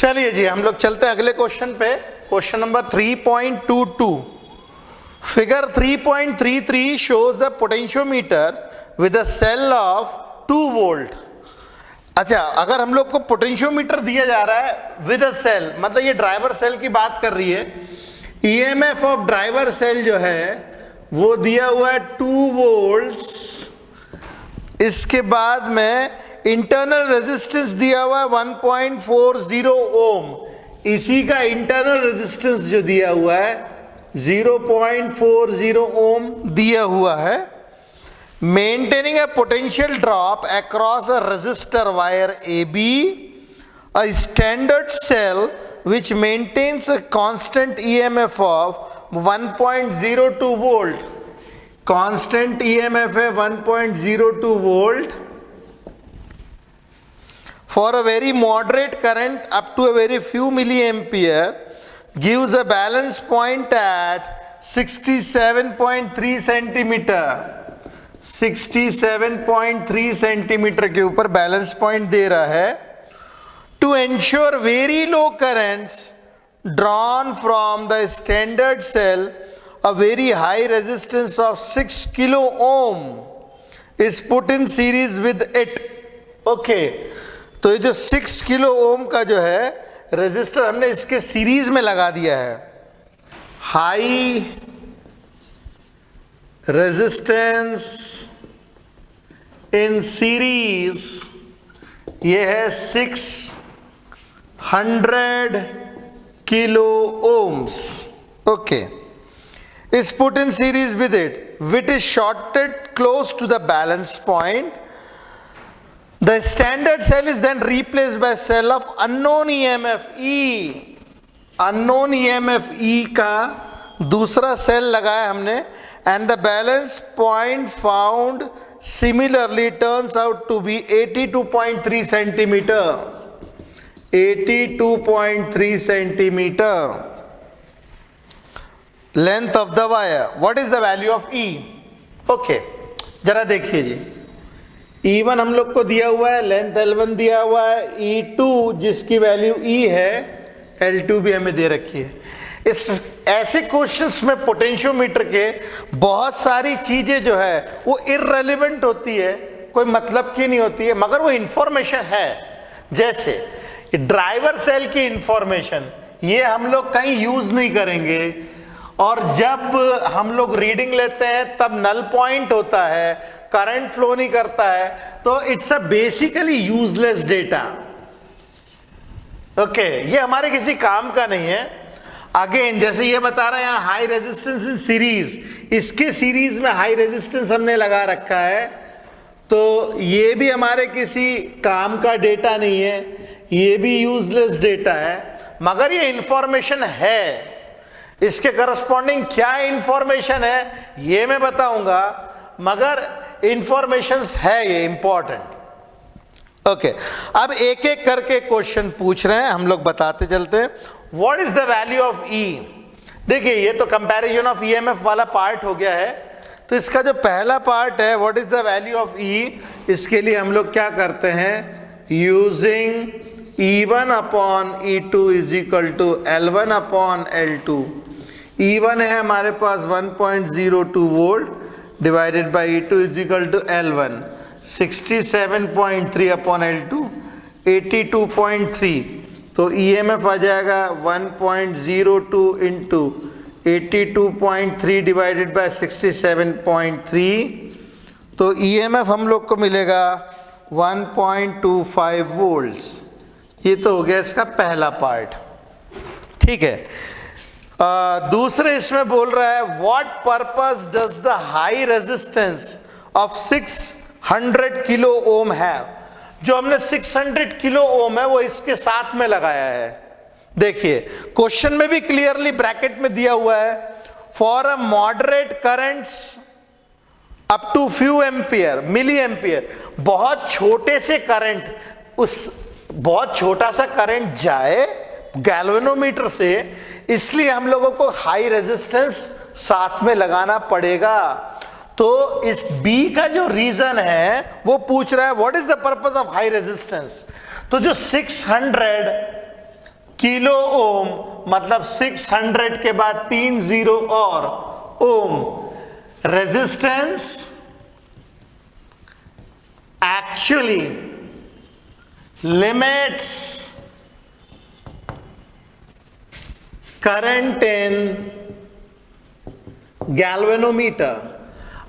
चलिए जी, हम लोग चलते हैं अगले क्वेश्चन पे। Question number 3.22। Figure 3.33 shows a potentiometer with a cell of 2 volt। अच्छा, अगर हम लोग को पोटेंशियोमीटर दिया जा रहा है विद अ सेल, मतलब ये ड्राइवर सेल की बात कर रही है। ईएमएफ ऑफ ड्राइवर सेल जो है वो दिया हुआ है 2 वोल्ट्स। इसके बाद में इंटरनल रेजिस्टेंस दिया हुआ है 1.40 ओम। इसी का इंटरनल रेजिस्टेंस जो दिया हुआ है 0.40 ओम दिया हुआ है। Maintaining a potential drop across a resistor wire AB, a standard cell which maintains a constant EMF of 1.02 volt। constant EMF है 1.02 volt for a very moderate current up to a very few milliampere, gives a balance point at 67.3 centimeter। 67.3 centimetre के ऊपर balance point दे रहा है। To ensure very low currents drawn from the standard cell, a very high resistance of 6 kilo ohm is put in series with it. Okay, तो ये जो 6 kilo ओम का जो है रेजिस्टर हमने इसके सीरीज में लगा दिया है। हाई रेजिस्टेंस इन सीरीज, ये है 600 kilo ohms. Okay, is put in series with it, which is shorted close to the balance point. The standard cell is then replaced by cell of unknown EMF E. Unknown EMF E का दूसरा cell लगाया हमने, and the balance point found similarly turns out to be 82.3 centimeter। 82.3 centimeter length of the wire। what is the value of E? okay, जरा देखिए जी, E1 हम लोग को दिया हुआ है, लेंथ L1 दिया हुआ है, E2 जिसकी वैल्यू E है, L2 भी हमें दे रखी है। इस ऐसे क्वेश्चंस में पोटेंशियोमीटर के बहुत सारी चीजें जो है वो इररेलेवेंट होती है, कोई मतलब की नहीं होती है, मगर वो इंफॉर्मेशन है। जैसे ड्राइवर सेल की इंफॉर्मेशन, ये हम लोग कहीं यूज नहीं करेंगे, और जब हम लोग रीडिंग लेते हैं तब नल पॉइंट होता है, करंट फ्लो नहीं करता है, तो it's a basically useless data. Okay, ये हमारे किसी काम का नहीं है। अगेन जैसे ये बता रहा है यहाँ हाई रेजिस्टेंस इन सीरीज, इसके सीरीज में हाई रेजिस्टेंस हमने लगा रखा है, तो ये भी हमारे किसी काम का डेटा नहीं है, ये भी यूजलेस डेटा है, मगर ये इंफॉर्मेशन है। इसके करस्पॉन्डिंग क्या इंफॉर्मेशन है ये मैं बताऊंगा, मगर इंफॉर्मेशन है ये इंपॉर्टेंट। ओके, अब एक एक करके क्वेश्चन पूछ रहे हैं, हम लोग बताते चलते हैं। What is the value of E? देखिए, ये तो कंपैरिजन ऑफ EMF वाला पार्ट हो गया है, तो इसका जो पहला पार्ट है what is the value of E, इसके लिए हम लोग क्या करते हैं, using E1 upon E2 is equal to L1 upon L2। E1 है हमारे पास 1.02 volt divided by E2 is equal to L1, 67.3 upon L2 82.3, तो EMF आ जाएगा 1.02 इंटू 82.3 डिवाइडेड बाय 67.3, तो EMF हम लोग को मिलेगा 1.25 वोल्ट्स। ये तो हो गया इसका पहला पार्ट, ठीक है। दूसरे इसमें बोल रहा है what purpose does the high resistance of 600 kilo ohm have. जो हमने 600 किलो ओम है वो इसके साथ में लगाया है। देखिए क्वेश्चन में भी क्लियरली ब्रैकेट में दिया हुआ है, for a moderate currents up to few ampere milli ampere. बहुत छोटे से करंट, उस बहुत छोटा सा करंट जाए गैल्वेनोमीटर से, इसलिए हम लोगों को हाई रेजिस्टेंस साथ में लगाना पड़ेगा। तो इस बी का जो रीजन है वो पूछ रहा है what is the purpose of high resistance. तो जो 600 किलो ओम, मतलब 600 के बाद 3 जीरो और ohm, resistance actually limits current in galvanometer,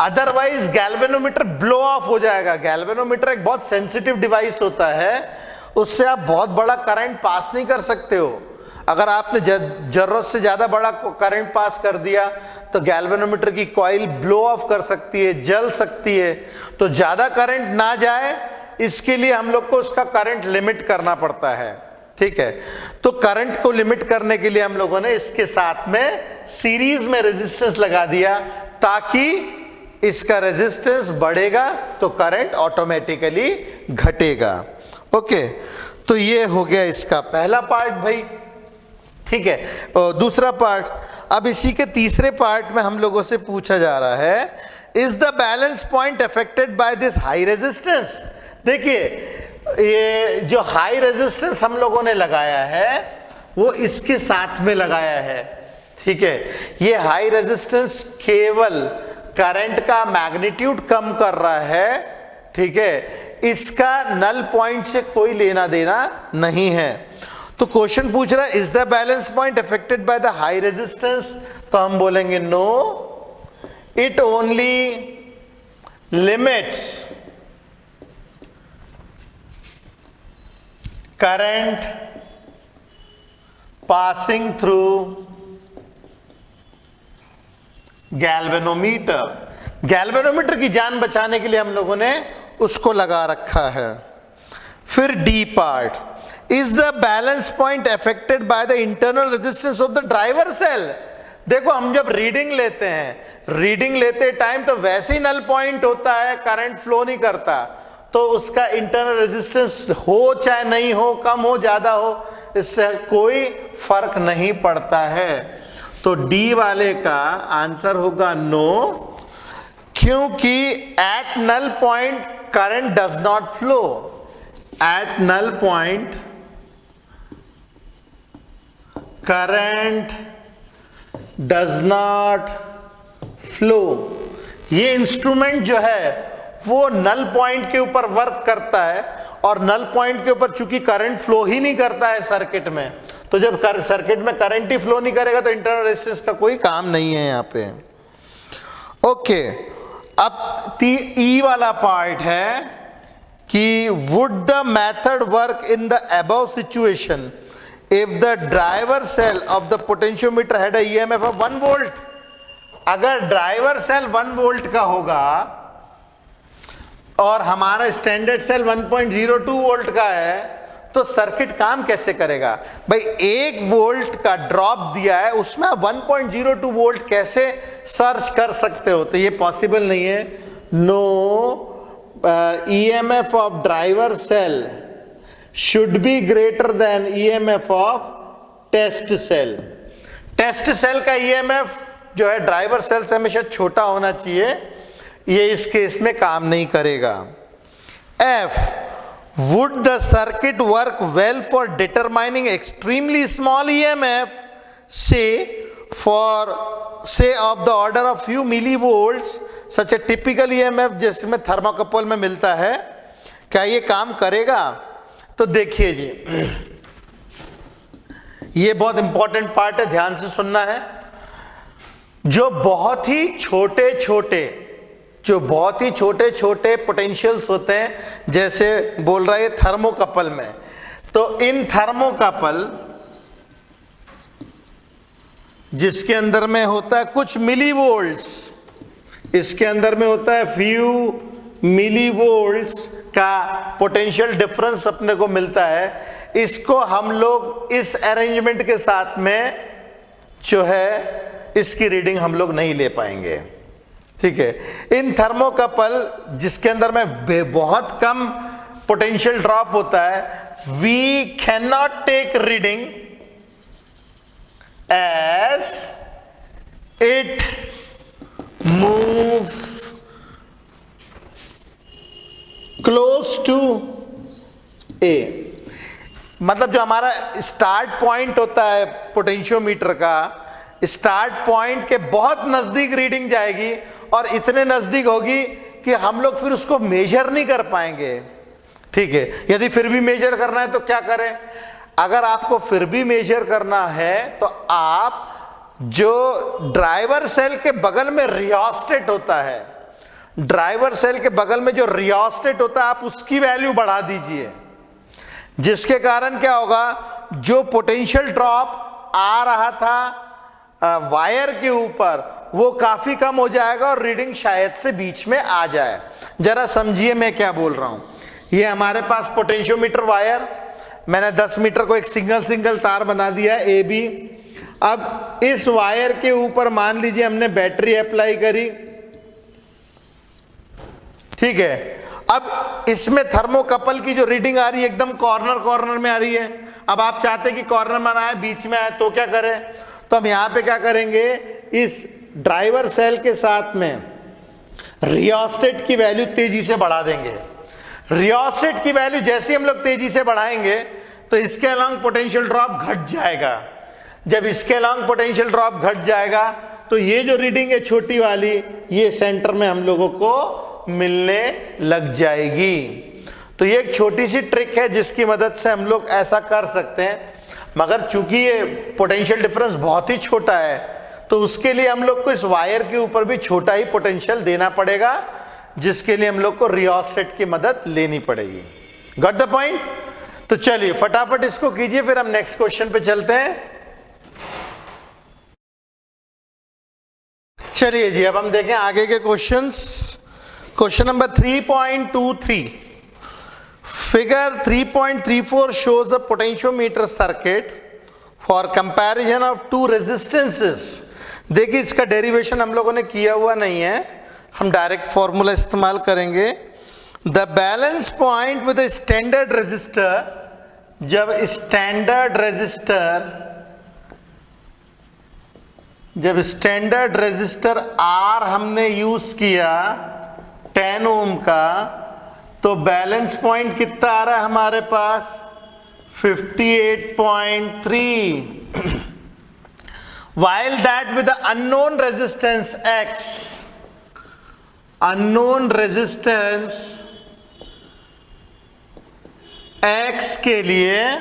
otherwise galvanometer blow off हो जाएगा। गैल्वेनोमीटर एक बहुत सेंसिटिव डिवाइस होता है, उससे आप बहुत बड़ा करंट पास नहीं कर सकते हो। अगर आपने जरूरत से ज्यादा बड़ा करंट पास कर दिया तो गैल्वेनोमीटर की कॉइल ब्लो ऑफ कर सकती है, जल सकती है। तो ज्यादा करंट ना जाए इसके लिए हम लोग को उसका करंट लिमिट करना पड़ता है, ठीक है। तो करंट को लिमिट करने के लिए हम लोगों ने इसके साथ में सीरीज में रेजिस्टेंस लगा दिया, ताकि इसका रेजिस्टेंस बढ़ेगा तो करंट ऑटोमेटिकली घटेगा। ओके, तो ये हो गया इसका पहला पार्ट भाई, ठीक है। और दूसरा पार्ट, अब इसी के तीसरे पार्ट में हम लोगों से पूछा जा रहा है, is the balance point affected by this high resistance. देखिए, ये जो हाई रेजिस्टेंस हम लोगों ने लगाया है वो इसके साथ में लगाया है, ठीक है। ये हाई रेजिस्टेंस केवल करंट का मैग्नीट्यूड कम कर रहा है, ठीक है, इसका नल पॉइंट से कोई लेना देना नहीं है। तो क्वेश्चन पूछ रहा है, is the balance point affected by the high resistance, तो हम बोलेंगे no, it only limits current passing through galvanometer. Galvanometer की जान बचाने के लिए हम लोगों ने उसको लगा रखा है। फिर D part, is the balance point affected by the internal resistance of the driver cell. देखो, हम जब रीडिंग लेते हैं, रीडिंग लेते टाइम तो वैसे ही नल पॉइंट होता है, करंट फ्लो नहीं करता, तो उसका इंटरनल रेजिस्टेंस हो चाहे नहीं हो, कम हो ज्यादा हो, इससे कोई फर्क नहीं पड़ता है। तो डी वाले का आंसर होगा नो, क्योंकि at null point current does not flow. At null point current does not flow. ये इंस्ट्रूमेंट जो है वो नल पॉइंट के ऊपर वर्क करता है, और नल पॉइंट के ऊपर चूंकि करंट फ्लो ही नहीं करता है सर्किट में, तो जब सर्किट में करंट ही फ्लो नहीं करेगा तो इंटरनल रेजिस्टेंस का कोई काम नहीं है यहाँ पे। ओके, अब ई वाला पार्ट है कि would the method work in the above situation if the driver cell of the potentiometer had a EMF of 1 volt. अगर ड्राइवर सेल 1 वोल्ट का होगा और हमारा स्टैंडर्ड सेल 1.02 वोल्ट का है, तो सर्किट काम कैसे करेगा भाई? 1 वोल्ट का ड्रॉप दिया है, उसमें 1.02 वोल्ट कैसे सर्च कर सकते हो? तो ये पॉसिबल नहीं है। No, EMF of driver cell should be greater than EMF of test cell. Test cell का ईएमएफ जो है ड्राइवर सेल से हमेशा छोटा होना चाहिए, ये इस केस में काम नहीं करेगा। F, would the circuit work well for determining extremely small EMF, say of the order of few millivolts, such a typical EMF जिसमें थर्मोकपल में मिलता है? क्या ये काम करेगा? तो देखिए जी, ये बहुत इंपॉर्टेंट पार्ट है, ध्यान से सुनना है। जो बहुत ही छोटे छोटे पोटेंशियल्स होते हैं, जैसे बोल रहा है थर्मोकपल में, तो इन थर्मोकपल जिसके अंदर में होता है कुछ मिलीवोल्ट्स, इसके अंदर में होता है फ्यू मिलीवोल्ट्स का पोटेंशियल डिफरेंस अपने को मिलता है। इसको हम लोग इस अरेंजमेंट के साथ में जो है इसकी रीडिंग हम लोग नहीं ले पाएंगे, ठीक है। इन थर्मोकपल जिसके अंदर में बहुत कम पोटेंशियल ड्रॉप होता है, we can not take reading as it moves close to A. मतलब जो हमारा स्टार्ट पॉइंट होता है पोटेंशियोमीटर का, स्टार्ट पॉइंट के बहुत नजदीक रीडिंग जाएगी और इतने नजदीक होगी कि हम लोग फिर उसको मेजर नहीं कर पाएंगे। ठीक है, यदि फिर भी मेजर करना है तो क्या करें? अगर आपको फिर भी मेजर करना है तो आप जो ड्राइवर सेल के बगल में रियोस्टेट होता है, ड्राइवर सेल के बगल में जो रियोस्टेट होता है, आप उसकी वैल्यू बढ़ा दीजिए, जिसके कारण क्या होगा, जो पोटेंशियल ड्रॉप आ रहा था वायर के ऊपर वो काफी कम हो जाएगा और रीडिंग शायद से बीच में आ जाए। जरा समझिए मैं क्या बोल रहा हूं। ये हमारे पास पोटेंशियोमीटर वायर, मैंने 10 मीटर को एक सिंगल तार बना दिया ए बी। अब इस वायर के ऊपर मान लीजिए हमने बैटरी अप्लाई करी, ठीक है। अब इसमें थर्मोकपल की जो रीडिंग आ रही है एकदम कॉर्नर में आ रही है। अब आप चाहते कि कॉर्नर में ना आए, बीच में आए, तो क्या करें? तो हम यहां पे क्या करेंगे, इस ड्राइवर सेल के साथ में रियोस्टेट की वैल्यू तेजी से बढ़ा देंगे। रियोस्टेट की वैल्यू जैसे हम लोग तेजी से बढ़ाएंगे तो इसके अलॉन्ग पोटेंशियल ड्रॉप घट जाएगा। जब इसके अलॉन्ग पोटेंशियल ड्रॉप घट जाएगा तो ये जो रीडिंग है छोटी वाली, ये सेंटर में हम लोगों को मिलने लग जाएगी। तो ये एक छोटी सी ट्रिक है जिसकी मदद से हम लोग ऐसा कर सकते हैं, मगर चूंकि ये पोटेंशियल डिफरेंस बहुत ही छोटा है तो उसके लिए हम लोग को इस वायर के ऊपर भी छोटा ही पोटेंशियल देना पड़ेगा, जिसके लिए हम लोग को रियोस्टेट की मदद लेनी पड़ेगी। Got the point? तो चलिए फटाफट इसको कीजिए, फिर हम नेक्स्ट क्वेश्चन पे चलते हैं। चलिए जी, अब हम देखें आगे के questions. Question number 3.23, figure 3.34 shows a potentiometer circuit for comparison of two resistances। देखिए इसका डेरिवेशन हम लोगों ने किया हुआ नहीं है, हम डायरेक्ट फॉर्मूला इस्तेमाल करेंगे। The balance point with standard resistor, जब स्टैंडर्ड रेजिस्टर R हमने यूज किया 10 ओम का, तो बैलेंस पॉइंट कितना आ रहा है हमारे पास? 58.3। while that with the unknown resistance X, unknown resistance X के लिए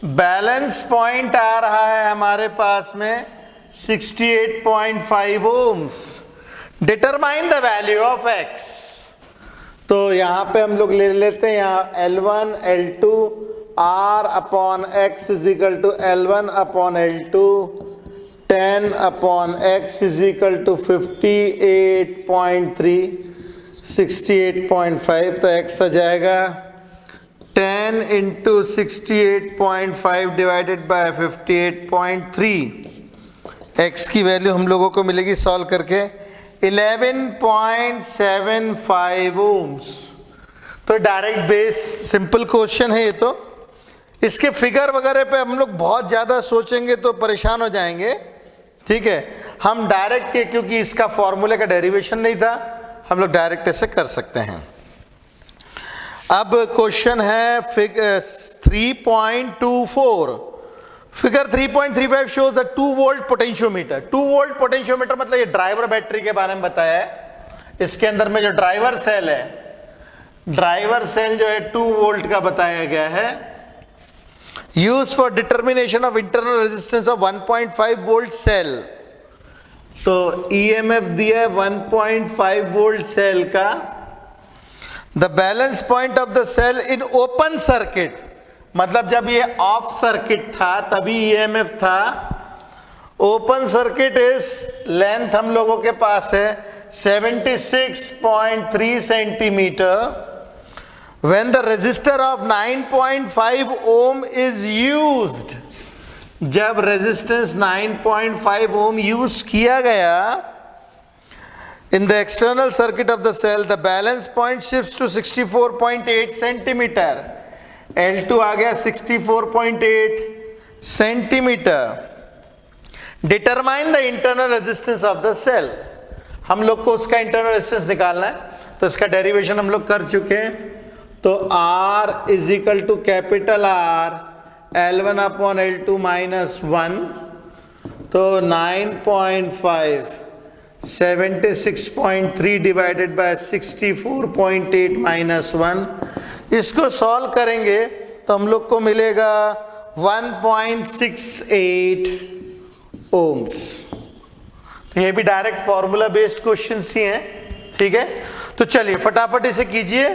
बैलेंस पॉइंट आ रहा है हमारे पास में 68.5 ohms. Determine the value of X। तो यहां पे हम लोग ले लेते हैं यहां L1 L2 R upon X is equal to L1 upon L2 10 upon X is equal to 58.3 68.5। तो X आ जाएगा 10 इंटू 68.5 डिवाइडेड बाय 58.3। X की वैल्यू हम लोगों को मिलेगी सॉल्व करके 11.75 ओम्स। तो डायरेक्ट बेस सिंपल क्वेश्चन है ये। तो इसके फिगर वगैरह पे हम लोग बहुत ज़्यादा सोचेंगे तो परेशान हो जाएंगे, ठीक है। हम डायरेक्ट, क्योंकि इसका फॉर्मूले का डेरिवेशन नहीं था, हम लोग डायरेक्ट ऐसे कर सकते हैं। अब क्वेश्चन है फिगर 3.24। फिगर 3.35 शोज अ 2 वोल्ट पोटेंशियोमीटर। 2 वोल्ट पोटेंशियोमीटर मतलब ये ड्राइवर बैटरी के बारे में बताया है। इसके अंदर में जो ड्राइवर सेल है, ड्राइवर सेल जो है 2 वोल्ट का बताया गया है। Use for determination of internal resistance of 1.5 volt cell. तो ईएमएफ दिया है 1.5 वोल्ट सेल का। The balance point of the cell in open circuit, मतलब जब ये ऑफ सर्किट था तभी ईएमएफ था। ओपन सर्किट इज लेंथ हम लोगों के पास है 76.3 centimetre. When the resistor of 9.5 ohm is used, जब रेजिस्टेंस 9.5 ओम यूज किया गया in the external circuit of the cell, the balance point shifts to 64.8 centimetre. L2 आ गया 64.8 centimetre. Determine the internal resistance of the cell. हम लोग को उसका internal resistance निकालना है, तो इसका डेरिवेशन हम लोग कर चुके हैं। तो R is equal to capital R L1 upon L2 minus 1, तो 9.5, 76.3 डिवाइडेड बाय 64.8 माइनस 1, इसको सॉल्व करेंगे तो हम लोग को मिलेगा 1.68 ओम्स। तो ये भी डायरेक्ट फॉर्मूला बेस्ड क्वेश्चन ही हैं, ठीक है। तो चलिए फटाफट इसे कीजिए।